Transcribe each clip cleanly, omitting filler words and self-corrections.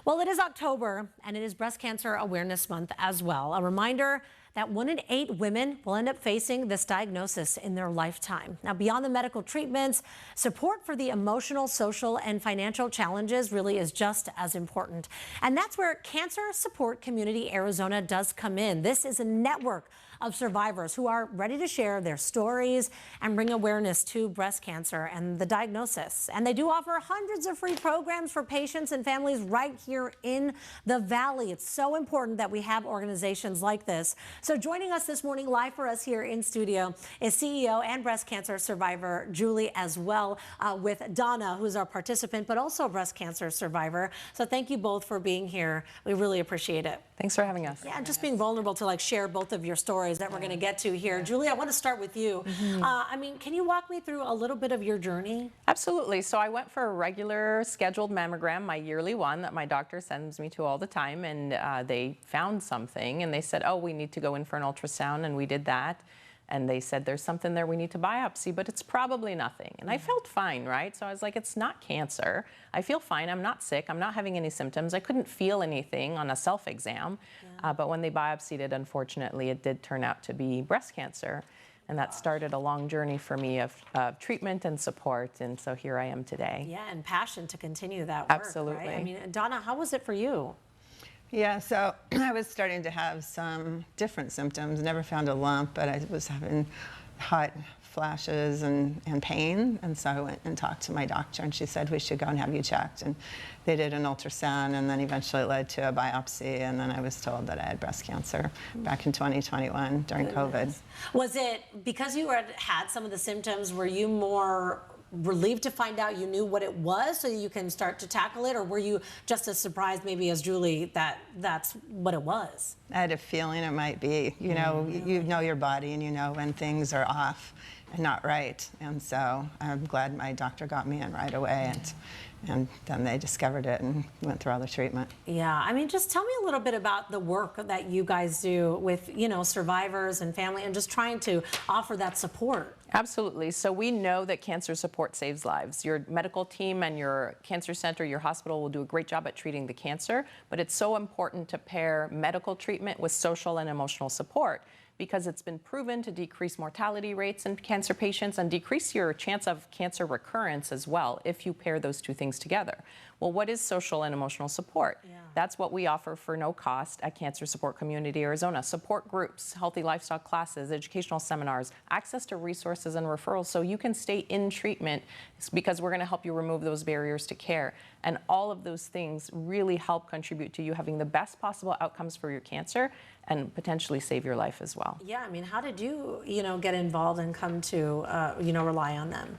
Well, it is October and it is Breast Cancer Awareness Month as well. A reminder that 1 in 8 women will end up facing this diagnosis in their lifetime. Now, beyond the medical treatments, support for the emotional, social, and financial challenges really is just as important. And that's where Cancer Support Community Arizona does come in. This is a network of survivors who are ready to share their stories and bring awareness to breast cancer and the diagnosis. And they do offer hundreds of free programs for patients and families right here in the Valley. It's so important that we have organizations like this. So joining us this morning live for us here in studio is CEO and breast cancer survivor Julie as well, with Donna, who's our participant, but also a breast cancer survivor. So thank you both for being here. We really appreciate it. Thanks for having us. Yeah, and just being vulnerable to share both of your stories that we're going to get to here. Julie, I want to start with you. I mean, can you walk me through a little bit of your journey? Absolutely. So I went for a regular scheduled mammogram, my yearly one that my doctor sends me to all the time, and they found something and they said, oh, we need to go in for an ultrasound, and we did that. And they said, there's something there we need to biopsy, but it's probably nothing. And I felt fine, right? So I was like, it's not cancer. I feel fine. I'm not sick. I'm not having any symptoms. I couldn't feel anything on a self-exam. But when they biopsied it, unfortunately, it did turn out to be breast cancer. And that started a long journey for me of treatment and support. And so here I am today. Yeah, and passion to continue that work. Absolutely. Right? I mean, Donna, how was it for you? Yeah, so I was starting to have some different symptoms. Never found a lump, but I was having hot flashes and pain. And so I went and talked to my doctor, and she said, we should go and have you checked. And they did an ultrasound, and then eventually it led to a biopsy. And then I was told that I had breast cancer back in 2021 during COVID. Was it because you had some of the symptoms, were you more relieved to find out you knew what it was so you can start to tackle it, or were you just as surprised maybe as Julie that that's what it was? I had a feeling it might be. You know, you know your body, and you know when things are off and not right. And so I'm glad my doctor got me in right away, and then they discovered it and went through all the treatment. Yeah, I mean, just tell me a little bit about the work that you guys do with, survivors and family, and just trying to offer that support. Absolutely. So we know that cancer support saves lives. Your medical team and your cancer center, your hospital will do a great job at treating the cancer, but it's so important to pair medical treatment with social and emotional support, because it's been proven to decrease mortality rates in cancer patients and decrease your chance of cancer recurrence as well if you pair those two things together. Well, what is social and emotional support? That's what we offer for no cost at Cancer Support Community Arizona. Support groups, healthy lifestyle classes, educational seminars, access to resources and referrals so you can stay in treatment, because we're going to help you remove those barriers to care. And all of those things really help contribute to you having the best possible outcomes for your cancer and potentially save your life as well. Yeah, I mean, how did you, get involved and come to, rely on them?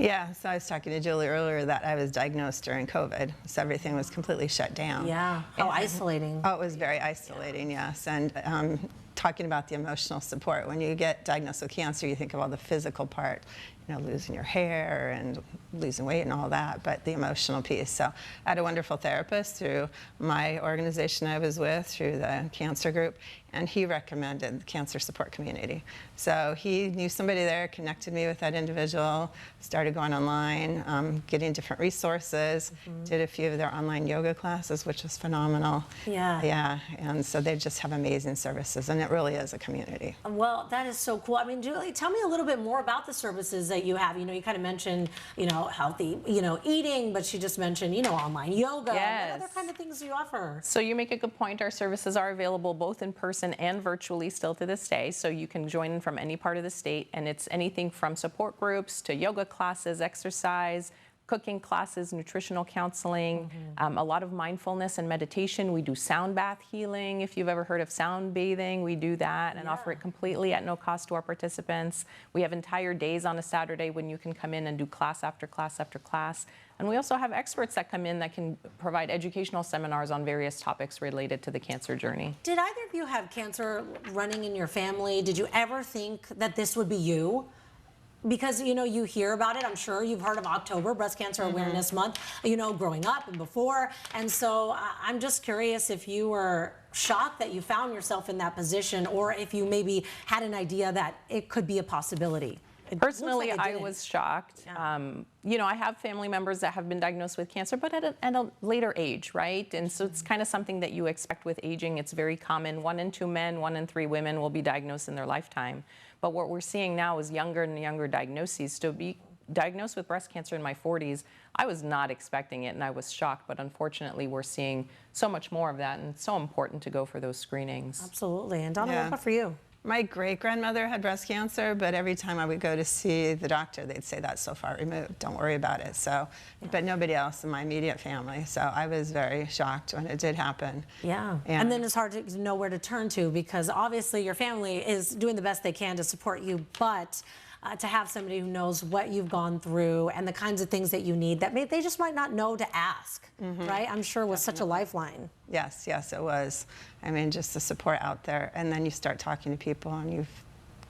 Yeah, so I was talking to Julie earlier that I was diagnosed during COVID, so everything was completely shut down. Yeah, isolating. Oh, it was very isolating, yes. And talking about the emotional support, when you get diagnosed with cancer, you think of all the physical part, losing your hair and losing weight and all that, but the emotional piece. So I had a wonderful therapist through my organization I was with, through the cancer group, and he recommended the Cancer Support Community. So he knew somebody there, connected me with that individual, started going online, getting different resources, did a few of their online yoga classes, which was phenomenal. Yeah, and so they just have amazing services, and it really is a community. Well, that is so cool. I mean, Julie, tell me a little bit more about the services that you have. You kind of mentioned, healthy, eating, but she just mentioned, online yoga. Yes. What other kind of things do you offer? So you make a good point. Our services are available both in person and virtually still to this day. So you can join in from any part of the state, and it's anything from support groups to yoga classes, exercise, cooking classes, nutritional counseling, a lot of mindfulness and meditation. We do sound bath healing. If you've ever heard of sound bathing, we do that and offer it completely at no cost to our participants. We have entire days on a Saturday when you can come in and do class after class after class. And we also have experts that come in that can provide educational seminars on various topics related to the cancer journey. Did either of you have cancer running in your family? Did you ever think that this would be you? Because, you hear about it. I'm sure you've heard of October, Breast Cancer Awareness Month, growing up and before. And so I'm just curious if you were shocked that you found yourself in that position, or if you maybe had an idea that it could be a possibility. looks Personally, like it I didn't. was shocked. Yeah. You know, I have family members that have been diagnosed with cancer, but at a later age, right? And so it's kind of something that you expect with aging. It's very common. 1 in 2 men, 1 in 3 women will be diagnosed in their lifetime. But what we're seeing now is younger and younger diagnoses. To be diagnosed with breast cancer in my 40s, I was not expecting it, and I was shocked. But unfortunately, we're seeing so much more of that, and it's so important to go for those screenings. Absolutely. And Donna, Yeah. what about for you? My great-grandmother had breast cancer, but every time I would go to see the doctor, they'd say that's so far removed, don't worry about it. So, but nobody else in my immediate family. So I was very shocked when it did happen. Yeah. And then it's hard to know where to turn to because obviously your family is doing the best they can to support you, but to have somebody who knows what you've gone through and the kinds of things that you need that they just might not know to ask, right? I'm sure was such a lifeline. Yes, yes, it was. I mean, just the support out there. And then you start talking to people and you've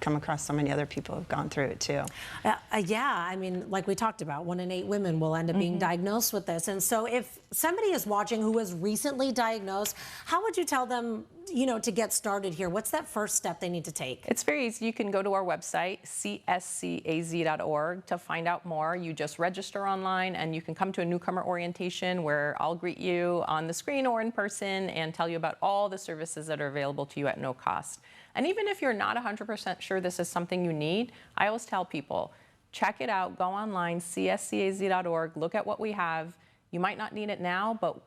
come across so many other people who've gone through it too. Yeah, I mean, like we talked about, 1 in 8 women will end up being diagnosed with this. And so if somebody is watching who was recently diagnosed, how would you tell them, you know, to get started here? What's that first step they need to take? It's very easy. You can go to our website, cscaz.org, to find out more. You just register online and you can come to a newcomer orientation where I'll greet you on the screen or in person and tell you about all the services that are available to you at no cost. And even if you're not 100% sure this is something you need, I always tell people, check it out, go online, cscaz.org, look at what we have. You might not need it now, but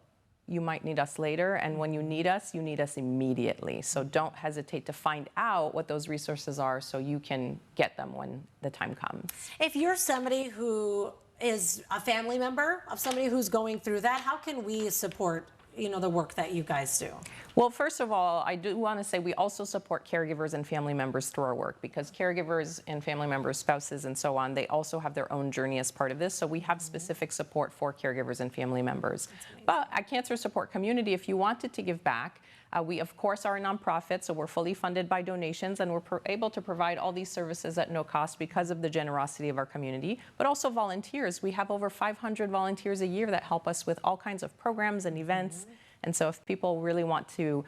you might need us later, and when you need us immediately. So don't hesitate to find out what those resources are so you can get them when the time comes. If you're somebody who is a family member of somebody who's going through that, how can we support, you know, the work that you guys do? Well, first of all, I do want to say we also support caregivers and family members through our work because caregivers and family members, spouses, and so on, they also have their own journey as part of this. So we have specific support for caregivers and family members. But at Cancer Support Community, if you wanted to give back, we, of course, are a nonprofit, so we're fully funded by donations, and we're able to provide all these services at no cost because of the generosity of our community, but also volunteers. We have over 500 volunteers a year that help us with all kinds of programs and events. And so if people really want to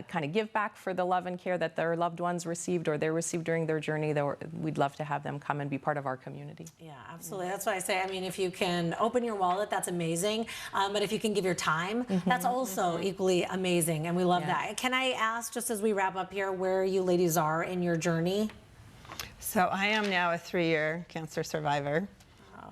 kind of give back for the love and care that their loved ones received or they received during their journey, we'd love to have them come and be part of our community. Yeah, absolutely. That's why I say, I mean, if you can open your wallet, that's amazing. But if you can give your time, that's also equally amazing. And we love that. Can I ask, just as we wrap up here, where you ladies are in your journey? So I am now a 3-year cancer survivor.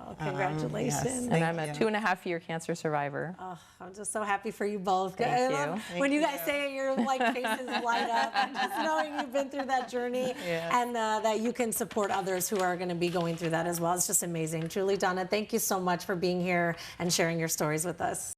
Oh, congratulations. yes. And Thank I'm a you. 2.5-year cancer survivor. Oh, I'm just so happy for you both. Thank I you. love when you guys say it, your like faces light up, and just knowing you've been through that journey and that you can support others who are going to be going through that as well. It's just amazing. Julie, Donna, thank you so much for being here and sharing your stories with us.